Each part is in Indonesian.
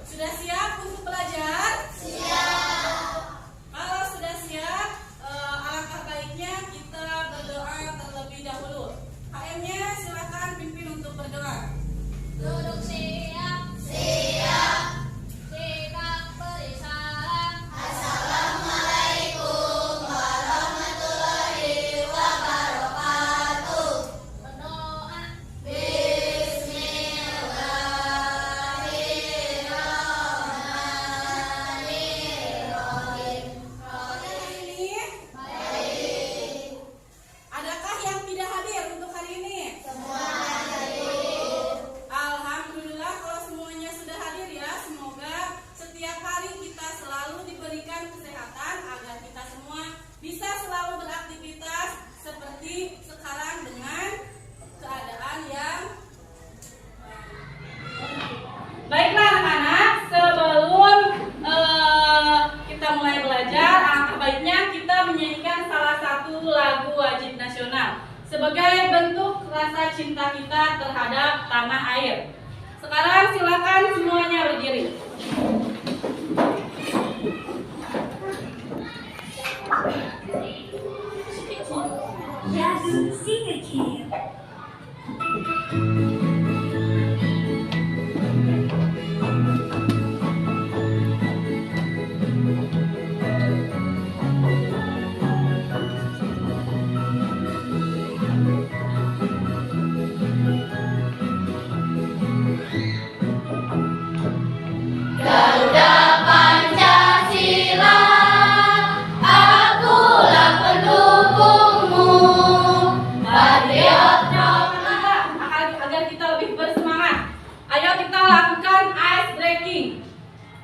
Sudah siap untuk belajar? Siap. Kalau sudah siap, alangkah baiknya kita berdoa terlebih dahulu. HM-nya silakan pimpin untuk berdoa. Duduk siap. Siap. Sikap beri salam. Assalamualaikum warahmatullahi wabarakatuh. Berdoa. Bismillahirrahmanirrahim. Hari ini, Baik. adakah yang tidak hadir untuk hari ini? Semua hadir. Alhamdulillah kalau semuanya sudah hadir ya. Semoga setiap hari kita selalu diberikan kesehatan agar kita semua bisa selalu beraktivitas seperti sekarang dengan keadaan yang baiklah anak-anak. Sebelum kita mulai belajar, alangkah baiknya kita menyanyikan salah satu lagu wajib nasional sebagai bentuk rasa cinta kita terhadap tanah air. Sekarang silakan semuanya berdiri. Yazoo Senior Camp. Garuda Pancasila, akulah pendukungmu. Patriot Agar kita lebih bersemangat, ayo kita lakukan ice breaking.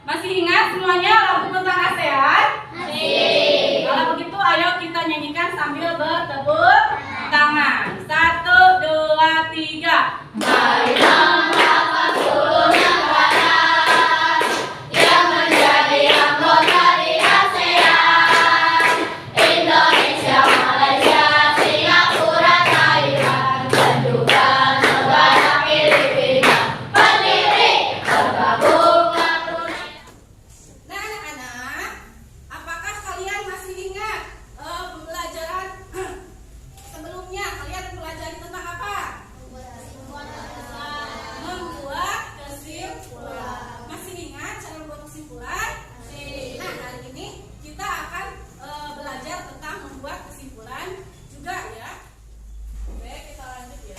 Masih ingat semuanya lagu tentang ASEAN? Masih. Kalau begitu ayo kita nyanyikan sambil bertepuk tangan. 1, 2, 3. Marilah melawan seluruh negara yang menjadi anggota di ASEAN. Indonesia, Malaysia, Singapura, Thailand, dan juga negara Filipina. Pendiri bergabunglah Brunei. Nah anak-anak, apakah kalian masih ingat pembelajaran sebelumnya? Kalian mempelajari tentang apa? Membuat kesimpulan. Masih ingat cara membuat kesimpulan? Nah hari ini kita akan belajar tentang membuat kesimpulan juga ya. Oke, kita lanjut ya.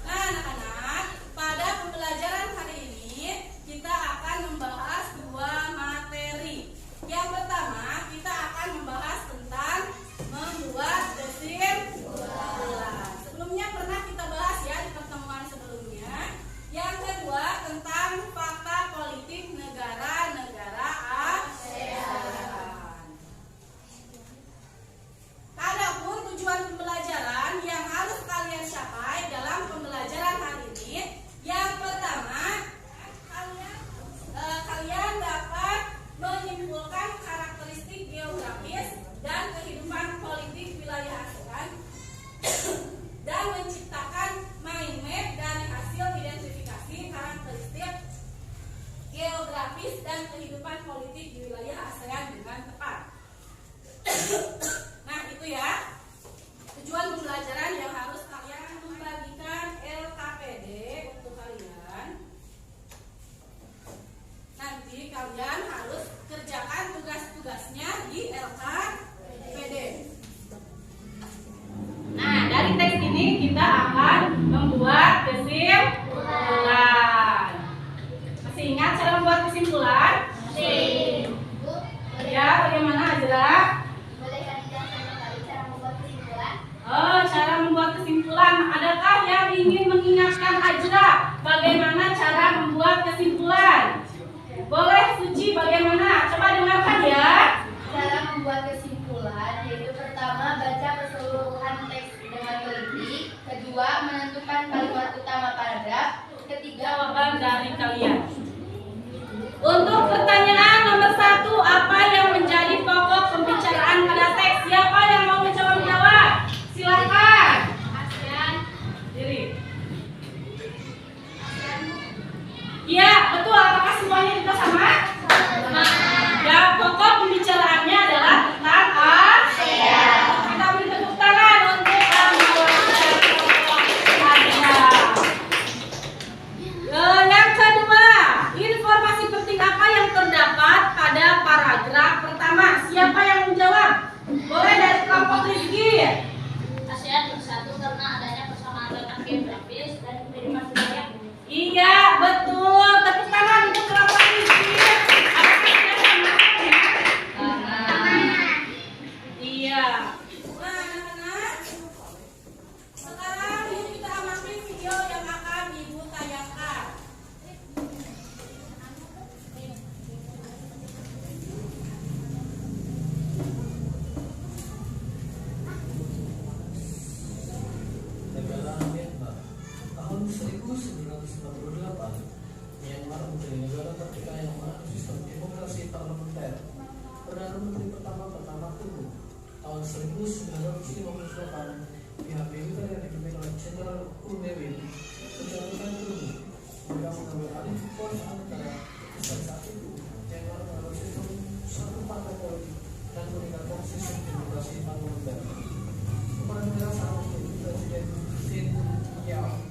Nah anak-anak, pada pembelajaran hari ini kita akan membahas dua materi. Yang pertama kita akan membahas tentang membuat kesimpulan. Sebelumnya pernah kita bahas ya di pertemuan sebelumnya. Yang kedua tentang fakta politik negara-negara ASEAN. Adapun tujuan pembelajaran yang harus kalian capai dalam pembelajaran hari ini, yang pertama kalian dapat menyimpulkan karakteristik geografis dan kehidupan politik wilayah ASEAN dan menciptakan mind map dari hasil identifikasi karakteristik geografis dan kehidupan politik di wilayah ASEAN dengan tepat. Nah itu ya tujuan pembelajaran yang harus kalian membagikan LKPD untuk kalian. Nanti kalian harus kerjakan tugas-tugasnya di LKPD. Nah dari teks ini kita akan membuat kesimpulan. Masih ingat cara membuat kesimpulan? Masih. Ya, bagaimana Azra? Bolehkah dijelaskan kembali cara membuat kesimpulan? Oh, cara membuat kesimpulan. Adakah yang ingin mengingatkan Azra bagaimana cara membuat kesimpulan? Boleh Suci, bagaimana? Coba dengarkan ya. Cara membuat kesimpulan yaitu pertama baca keseluruhan teks dengan teliti, kedua menentukan kalimat utama paragraf, ketiga Jawaban dari kalian. Untuk pertanyaan nomor 1, apa yang menjadi pokok pembicaraan pada teks? Siapa yang mau mencoba menjawab? Silakan. ASEAN. Diri 1948, Myanmar menjadi negara merdeka yang menganut sistem demokrasi parlementer. Perdana Menteri pertama Tun. Tahun 1958, pihak militer yang dipimpin oleh Jenderal Un Lewin menjatuhkan Tun. Mereka mengambil alih kekuasaan negara. Saat itu, Myanmar menganut sistem satu partai politik dan meninggalkan sistem demokrasi parlementer. Kepala negara saat itu Presiden Sin Yao.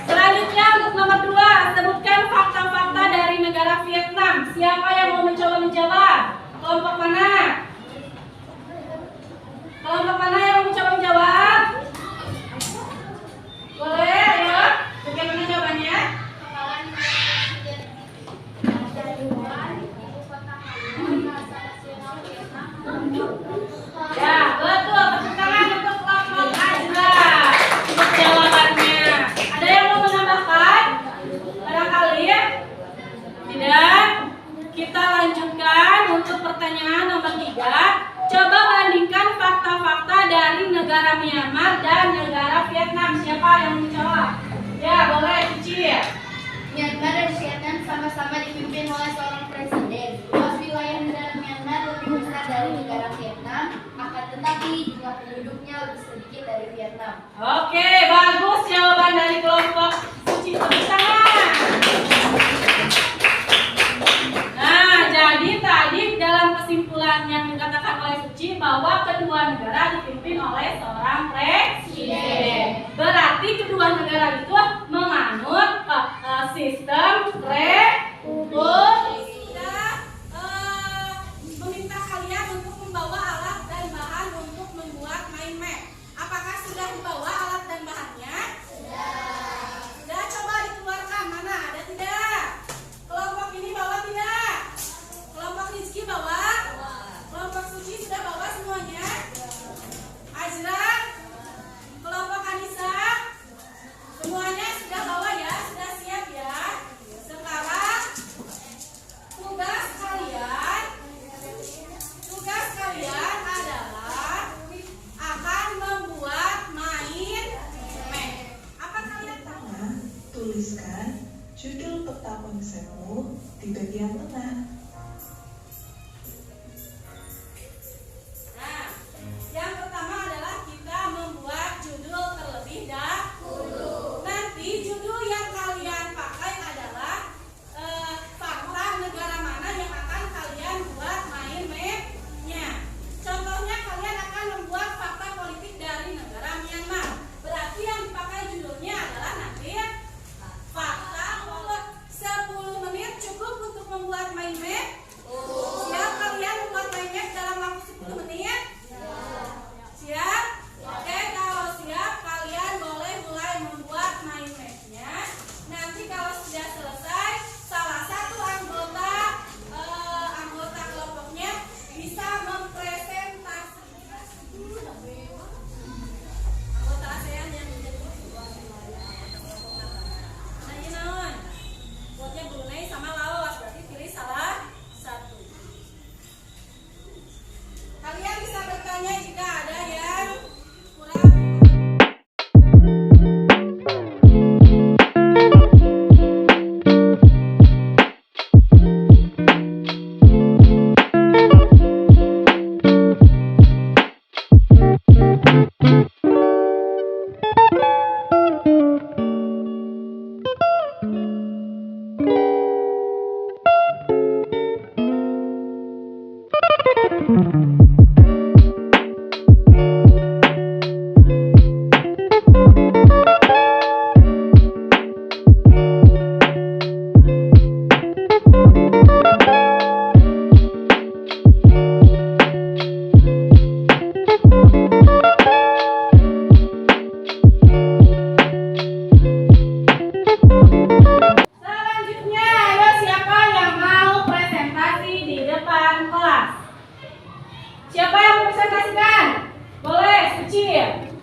Selanjutnya untuk nomor 2, sebutkan fakta-fakta dari negara Vietnam. Siapa yang mau mencoba menjawab? Kelompok mana? Kelompok mana yang mau mencoba menjawab? Boleh ya? Bagaimana jawabannya? Ya, betul. Tepuk tangan untuk kelompok Azra. Untuk jawabannya. Ada yang mau menambahkan? Barangkali? Tidak? Kita lanjutkan untuk pertanyaan nomor 3. Coba bandingkan fakta-fakta dari negara Myanmar dan negara Vietnam. Siapa yang menjawab? Ya, boleh, Cici. Myanmar dan Vietnam sama-sama dipimpin oleh seorang presiden. Luas wilayah negara Myanmar lebih besar dari negara Vietnam, akan tetapi jumlah penduduknya lebih sedikit dari Vietnam. Oke, bagus jawaban dari kelompok Suci. Tepuk tangan. Nah, jadi tadi dalam kesimpulan yang dikatakan oleh Suci bahwa kedua negara dipimpin oleh seorang presiden. Berarti kedua negara itu menganut sistem republik. Meminta kalian untuk membawa alat dan bahan untuk membuat mind map. Apakah sudah dibawa alat dan bahannya? Sudah, coba dikeluarkan. Mana? Ada tidak? Kelompok ini bawa tidak? Kelompok Rizky bawa? Kelompok Suci sudah bawa semuanya? Azra? Kelompok Anissa? Semuanya sudah bawa ya? Sudah siap ya? Sekarang tugas kalian adalah akan membuat mind map. Apa kalian tahu? Tuliskan judul peta ponselmu di bagian tengah. Nah, yang pertama adalah kita membuat judul terlebih dahulu. Nanti judul yang kalian pakai adalah fakta negara mana yang akan kalian buat mind map-nya. Contohnya kalian akan membuat fakta politik dari negara Myanmar. Berarti yang dipakai judulnya adalah nanti fakta 10 menit cukup untuk membuat mind map. Siap kalian membuat mind map dalam waktu 10 menit? Siap? Oke, kalau siap kalian boleh mulai membuat mind map-nya. Nanti kalau sudah selesai, salah satu anggota kelompoknya bisa mempresentasikan anggota ASEAN yang menjadi nah ini naon buatnya Brunei sama Laos, berarti pilih salah satu. Kalian bisa bertanya jika ada yang kurang. Siapa yang mempresentasikan? Boleh, kecil.